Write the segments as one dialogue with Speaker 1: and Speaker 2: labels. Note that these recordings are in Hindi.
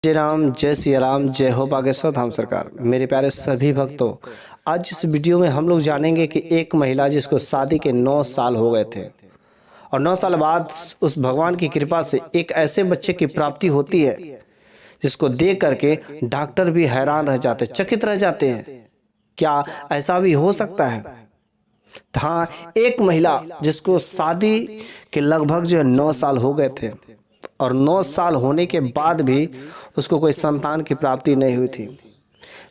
Speaker 1: जय राम, जय सिया राम, जय हो बागेश्वर धाम सरकार। मेरे प्यारे सभी भक्तों, आज इस वीडियो में हम लोग जानेंगे कि एक महिला जिसको शादी के 9 साल हो गए थे और 9 साल बाद उस भगवान की कृपा से एक ऐसे बच्चे की प्राप्ति होती है जिसको देख करके डॉक्टर भी हैरान रह जाते, चकित रह जाते हैं। क्या ऐसा भी हो सकता है? हाँ, एक महिला जिसको शादी के लगभग 9 साल हो गए थे और 9 साल होने के बाद भी उसको कोई संतान की प्राप्ति नहीं हुई थी।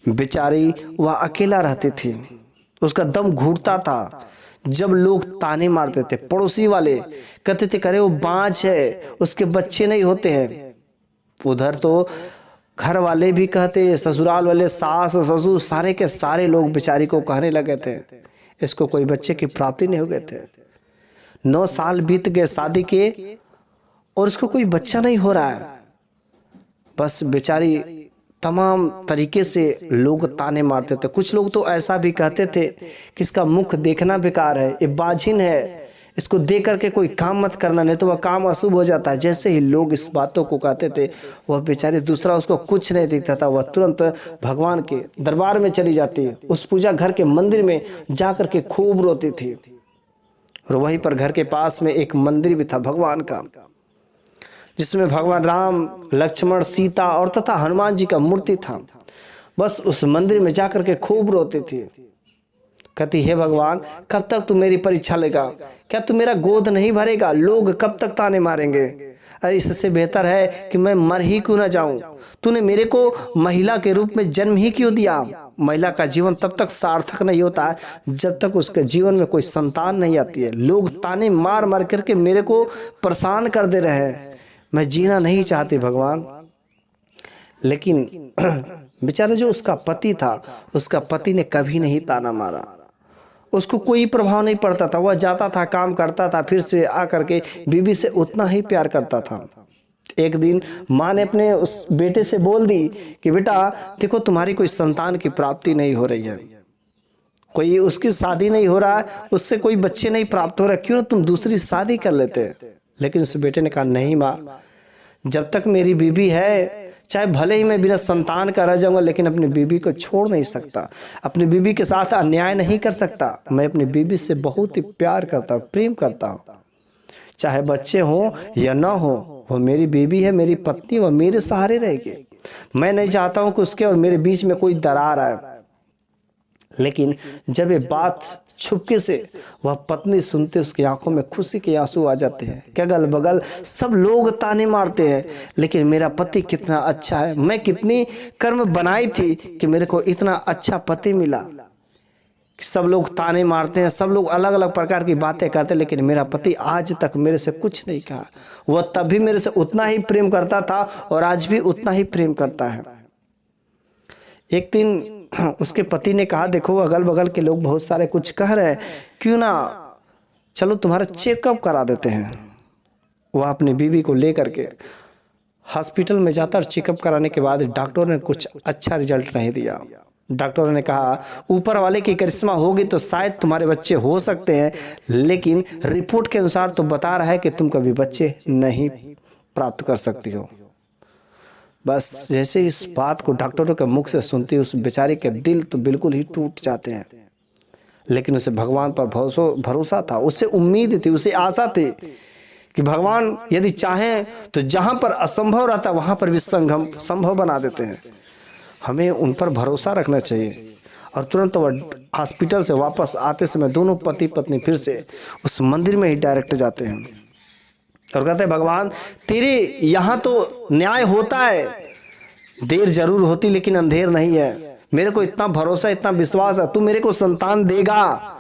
Speaker 1: बेचारी वह अकेला रहती थी, उसका दम घुटता था। जब लोग ताने मारते थे, पड़ोसी वाले कहते थे करे वो बांझ है, उसके बच्चे नहीं होते हैं। उधर तो घर वाले भी कहते, ससुराल वाले, सास ससुर, सारे के सारे लोग बेचारी को कहने लगे थे इसको कोई बच्चे की प्राप्ति नहीं हो गए थे। 9 साल बीत गए शादी के और उसको कोई बच्चा नहीं हो रहा है। बस बेचारी तमाम तरीके से लोग ताने मारते थे। कुछ लोग तो ऐसा भी कहते थे कि इसका मुख देखना बेकार है, ये बाझिन है, इसको देख करके कोई काम मत करना, नहीं तो वह काम अशुभ हो जाता है। जैसे ही लोग इस बातों को कहते थे, वह बेचारी दूसरा उसको कुछ नहीं दिखता था, वह तुरंत भगवान के दरबार में चली जाती, उस पूजा घर के मंदिर में जा करके खूब रोती थी। और वहीं पर घर के पास में एक मंदिर भी था भगवान का, जिसमें भगवान राम, लक्ष्मण, सीता और तथा हनुमान जी का मूर्ति था। बस उस मंदिर में जाकर के खूब रोती थी, कहती हे भगवान, कब तक तू मेरी परीक्षा लेगा? क्या तू मेरा गोद नहीं भरेगा? लोग कब तक ताने मारेंगे? अरे इससे बेहतर है कि मैं मर ही क्यों ना जाऊं। तूने मेरे को महिला के रूप में जन्म ही क्यों दिया? महिला का जीवन तब तक सार्थक नहीं होता है जब तक उसके जीवन में कोई संतान नहीं आती है। लोग ताने मार मार करके मेरे को परेशान कर दे रहे हैं, मैं जीना नहीं चाहती भगवान। लेकिन बेचारा जो उसका पति था, उसका पति ने कभी नहीं ताना मारा, उसको कोई प्रभाव नहीं पड़ता था। वह जाता था, काम करता था, फिर से आकर के बीवी से उतना ही प्यार करता था। एक दिन माँ ने अपने उस बेटे से बोल दी कि बेटा देखो, तुम्हारी कोई संतान की प्राप्ति नहीं हो रही है, कोई उसकी शादी नहीं हो रहा है, उससे कोई बच्चे नहीं प्राप्त हो रहे, क्यों ना तुम दूसरी शादी कर लेते। लेकिन उस बेटे ने कहा नहीं माँ, जब तक मेरी बीवी है, चाहे भले ही मैं बिना संतान का रह जाऊंगा, लेकिन अपनी बीवी को छोड़ नहीं सकता, अपनी बीवी के साथ अन्याय नहीं कर सकता। मैं अपनी बीवी से बहुत ही प्यार करता हूँ, प्रेम करता हूँ, चाहे बच्चे हो या ना हो, वो मेरी बीवी है, मेरी पत्नी, वो मेरे सहारे रहेगी। मैं नहीं चाहता हूँ कि उसके और मेरे बीच में कोई दरार आए। लेकिन जब ये बात छुपके से वह पत्नी सुनते, उसकी आंखों में खुशी के आंसू आ जाते हैं कि अगल बगल सब लोग ताने मारते हैं, लेकिन मेरा पति कितना अच्छा है, मैं कितनी कर्म बनाई थी कि मेरे को इतना अच्छा पति मिला। सब लोग ताने मारते हैं, सब लोग अलग अलग प्रकार की बातें करते हैं, लेकिन मेरा पति आज तक मेरे से कुछ नहीं कहा। वह तब भी मेरे से उतना ही प्रेम करता था और आज भी उतना ही प्रेम करता है। एक दिन उसके पति ने कहा देखो, अगल बगल के लोग बहुत सारे कुछ कह रहे हैं, क्यों ना चलो तुम्हारा चेकअप करा देते हैं। वह अपनी बीवी को लेकर के हॉस्पिटल में जाता और चेकअप कराने के बाद डॉक्टर ने कुछ अच्छा रिजल्ट नहीं दिया। डॉक्टर ने कहा ऊपर वाले की करिश्मा होगी तो शायद तुम्हारे बच्चे हो सकते हैं, लेकिन रिपोर्ट के अनुसार तो बता रहा है कि तुम कभी बच्चे नहीं प्राप्त कर सकती हो। बस जैसे इस बात को डॉक्टरों के मुख से सुनती, उस बेचारे के दिल तो बिल्कुल ही टूट जाते हैं। लेकिन उसे भगवान पर भरोसा था, उसे उम्मीद थी, उसे आशा थी कि भगवान यदि चाहें तो जहां पर असंभव रहता वहां पर भी संभव बना देते हैं। हमें उन पर भरोसा रखना चाहिए। और तुरंत वह हॉस्पिटल से वापस आते समय दोनों पति पत्नी फिर से उस मंदिर में ही डायरेक्ट जाते हैं और कहते हैं भगवान, तेरे यहाँ तो न्याय होता है, देर जरूर होती लेकिन अंधेर नहीं है। मेरे को इतना भरोसा, इतना विश्वास है, तू मेरे को संतान देगा।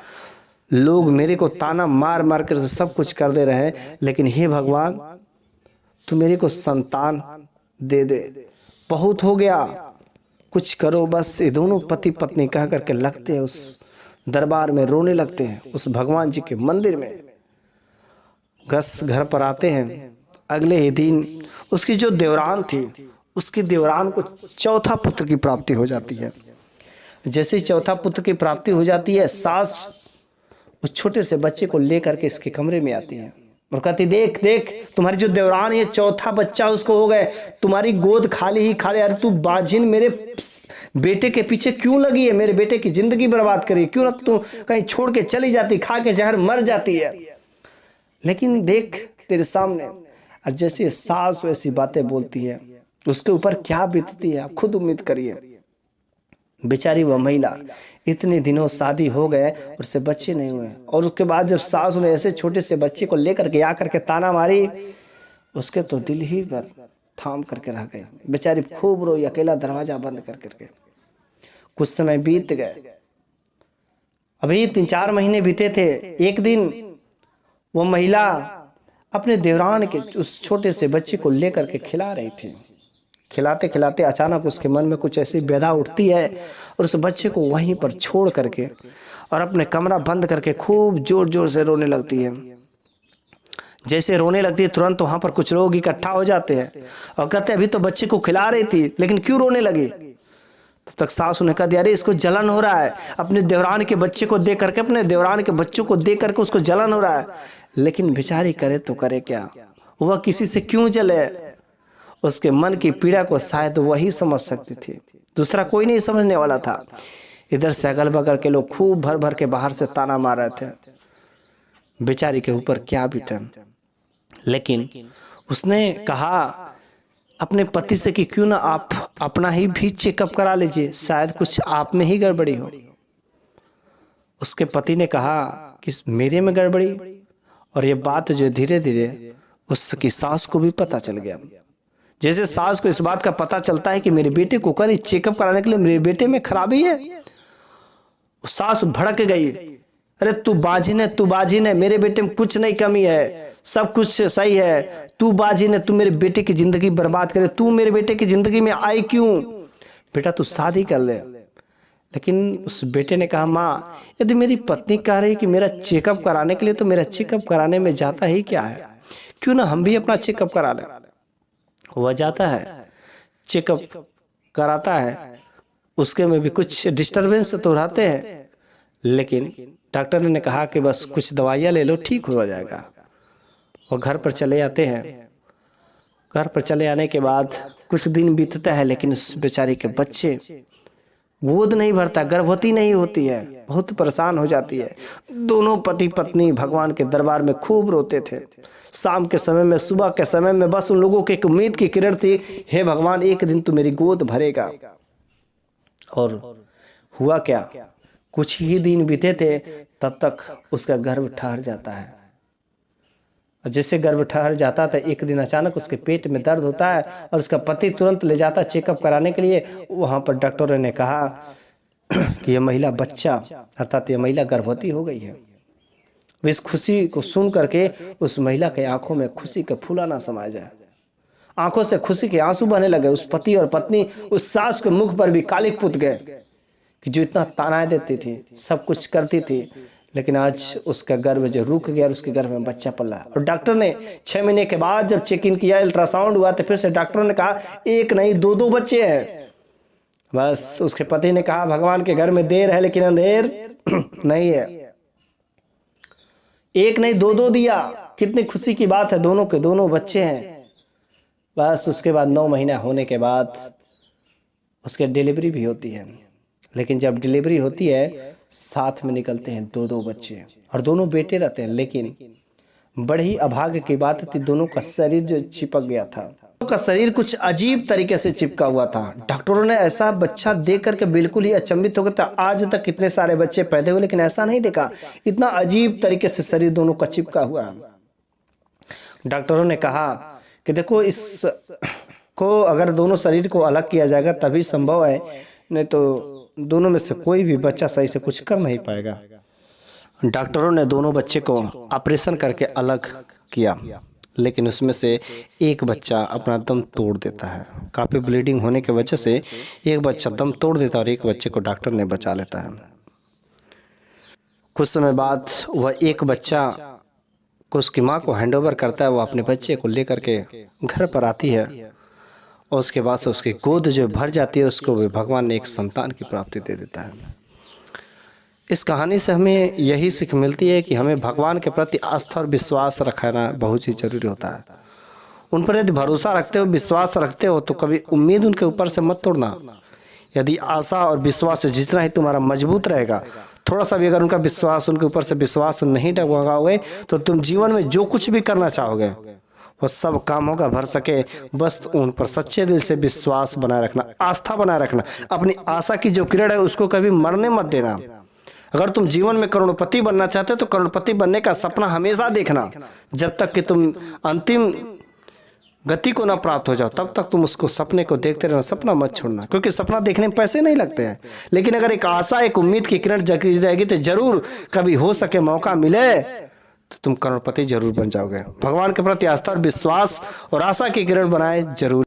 Speaker 1: लोग मेरे को ताना मार मार कर सब कुछ कर दे रहे हैं, लेकिन हे भगवान, तू मेरे को संतान दे दे, बहुत हो गया, कुछ करो बस। ये दोनों पति पत्नी कह करके लगते हैं उस दरबार में, रोने लगते हैं उस भगवान जी के मंदिर में। घर पर आते हैं। अगले ही दिन उसकी जो देवरान थी, उसकी देवरान को चौथा पुत्र की प्राप्ति हो जाती है। जैसे ही चौथा पुत्र की प्राप्ति हो जाती है, सास उस छोटे से बच्चे को लेकर के इसके कमरे में आती है और कहती देख देख तुम्हारी जो देवरान है चौथा बच्चा उसको हो गए, तुम्हारी गोद खाली ही खाली। अरे तू बाजिन मेरे बेटे के पीछे क्यों लगी है, मेरे बेटे की जिंदगी बर्बाद करी, क्यों ना तू कहीं छोड़ के चली जाती, खा के जहर मर जाती है। लेकिन देख तेरे सामने, और जैसे सास वैसी बातें बोलती है उसके ऊपर क्या बीतती है आप खुद उम्मीद करिए। बेचारी वह महिला, इतने दिनों शादी हो गए और उससे बच्चे नहीं हुए, और उसके बाद जब सास ने ऐसे छोटे से बच्चे को लेकर के आकर के ताना मारी, उसके तो दिल ही पर थाम करके रह गए। बेचारी खूब रोई, अकेला दरवाजा बंद कर करके। कुछ समय बीत गए, अभी 3-4 महीने बीते थे। एक दिन वो महिला अपने देवरान के उस छोटे से बच्चे को लेकर के खिला रही थी। खिलाते खिलाते अचानक उसके मन में कुछ ऐसी व्यथा उठती है और उस बच्चे को वहीं पर छोड़ करके और अपने कमरा बंद करके खूब जोर जोर से रोने लगती है। जैसे रोने लगती है तुरंत वहां पर कुछ लोग इकट्ठा हो जाते हैं और कहते हैं अभी तो बच्चे को खिला रही थी लेकिन क्यों रोने लगी। तब तक सासू ने कहा दिया अरे इसको जलन हो रहा है, अपने देवरान के बच्चे को देख करके, अपने देवरान के बच्चों को देख करके उसको जलन हो रहा है। लेकिन बेचारी करे तो करे क्या, वह किसी से क्यों जले। उसके मन की पीड़ा को शायद वही समझ सकती थी, दूसरा कोई नहीं समझने वाला था। इधर से अगल बगल के लोग खूब भर भर के बाहर से ताना मार रहे थे, बेचारी के ऊपर क्या बीते। लेकिन उसने कहा अपने पति से कि क्यों ना आप अपना ही भी चेकअप करा लीजिए, शायद कुछ आप में ही गड़बड़ी हो। उसके पति ने कहा कि मेरे में गड़बड़ी, और ये बात जो धीरे धीरे उसकी सास को भी पता चल गया। जैसे सास को इस बात का पता चलता है कि मेरे बेटे को कर चेकअप कराने के लिए मेरे बेटे में खराबी है, सास भड़क गई। अरे तू बाजिन है, तू बाजिन है, मेरे बेटे में कुछ नहीं कमी है, सब कुछ सही है, तू बाजिन है, तू मेरे बेटे की जिंदगी बर्बाद करे, तू मेरे बेटे की जिंदगी में आई क्यों, बेटा तू शादी कर ले। लेकिन उस बेटे ने कहा माँ यदि मेरी पत्नी कह रही कि मेरा चेकअप कराने के लिए, तो मेरा चेकअप कराने में जाता ही क्या है, क्यों ना हम भी अपना चेकअप करा लें। वह जाता है, चेकअप कराता है, उसके में भी कुछ डिस्टरबेंस तो रहते हैं, लेकिन डॉक्टर ने कहा कि बस कुछ दवाइयाँ ले लो ठीक हो जाएगा। वो घर पर चले आते हैं। घर पर चले आने के बाद कुछ दिन बीतता है, लेकिन उस बेचारी के बच्चे गोद नहीं भरता, गर्भवती नहीं होती है, बहुत परेशान हो जाती है। दोनों पति पत्नी भगवान के दरबार में खूब रोते थे। शाम के समय में, सुबह के समय में बस उन लोगों की एक उम्मीद की किरण थी, हे भगवान एक दिन तू मेरी गोद भरेगा। और हुआ क्या, कुछ ही दिन बीते थे तब तक उसका गर्भ ठहर जाता है। और जैसे गर्भ ठहर जाता था, एक दिन अचानक उसके पेट में दर्द होता है और उसका पति तुरंत ले जाता चेकअप कराने के लिए। वहाँ पर डॉक्टरों ने कहा कि यह महिला बच्चा अर्थात यह महिला गर्भवती हो गई है। इस खुशी को सुन करके उस महिला के आंखों में खुशी का फूलाना समा जाए, आंखों से खुशी के आंसू बहने लगे। उस पति और पत्नी, उस सास के मुख पर भी कालिक पुत गए कि जो इतना तानाएं देती थी, सब कुछ करती थी, लेकिन आज उसका गर्भ जो रुक गया और उसके गर्भ में बच्चा पला। और डॉक्टर ने 6 महीने के बाद जब चेक इन किया, अल्ट्रासाउंड हुआ, तो फिर से डॉक्टरों ने कहा एक नहीं 2 बच्चे हैं। बस उसके पति ने कहा भगवान के घर में देर है लेकिन अंधेर नहीं है, एक नहीं 2 दिया, कितनी खुशी की बात है, दोनों के दोनों बच्चे हैं। बस उसके बाद 9 महीना होने के बाद उसके डिलीवरी भी होती है। लेकिन जब डिलीवरी होती है साथ में निकलते हैं 2 बच्चे और दोनों बेटे रहते हैं। लेकिन बड़ी ही अभाग्य की बात थी, दोनों का शरीर जो चिपक गया था, दोनों का शरीर कुछ अजीब तरीके से चिपका हुआ था। डॉक्टरों ने ऐसा बच्चा देख करके बिल्कुल ही अचंभित हो गया था। आज तक कितने सारे बच्चे पैदा हुए लेकिन ऐसा नहीं देखा, इतना अजीब तरीके से शरीर दोनों का चिपका हुआ है। डॉक्टरों ने कहा कि देखो इस को अगर दोनों शरीर को अलग किया जाएगा तभी संभव है, नहीं तो दोनों में से कोई भी बच्चा सही से कुछ कर नहीं पाएगा। डॉक्टरों ने दोनों बच्चे को ऑपरेशन करके अलग किया, लेकिन उसमें से एक बच्चा अपना दम तोड़ देता है। काफ़ी ब्लीडिंग होने की वजह से एक बच्चा दम तोड़ देता है और एक बच्चे को डॉक्टर ने बचा लेता है। कुछ समय बाद वह एक बच्चा को उसकी माँ को हैंडओवर करता है। वो अपने बच्चे को लेकर के घर पर आती है और उसके बाद से उसकी गोद जो भर जाती है, उसको भी भगवान ने एक संतान की प्राप्ति दे देता है। इस कहानी से हमें यही सीख मिलती है कि हमें भगवान के प्रति आस्था और विश्वास रखना बहुत ही जरूरी होता है। उन पर यदि भरोसा रखते हो, विश्वास रखते हो, तो कभी उम्मीद उनके ऊपर से मत तोड़ना। यदि आशा और विश्वास जितना ही तुम्हारा मजबूत रहेगा, थोड़ा सा भी अगर उनका विश्वास, उनके ऊपर से विश्वास नहीं डगमगाओगे, तो तुम जीवन में जो कुछ भी करना चाहोगे वो सब काम होगा। भर सके बस उन पर सच्चे दिल से विश्वास बनाए रखना, आस्था बनाए रखना। अपनी आशा की जो किरण है उसको कभी मरने मत देना। अगर तुम जीवन में करोड़पति बनना चाहते हो तो करोड़पति बनने का सपना हमेशा देखना। जब तक कि तुम अंतिम गति को ना प्राप्त हो जाओ तब तक तुम उसको, सपने को देखते रहना, सपना मत छोड़ना। क्योंकि सपना देखने में पैसे नहीं लगते हैं, लेकिन अगर एक आशा, एक उम्मीद की किरण जगी रहेगी तो जरूर कभी हो सके मौका मिले तो तुम करोड़पति जरूर बन जाओगे। भगवान के प्रति आस्था और विश्वास और आशा की किरण बनाए जरूर।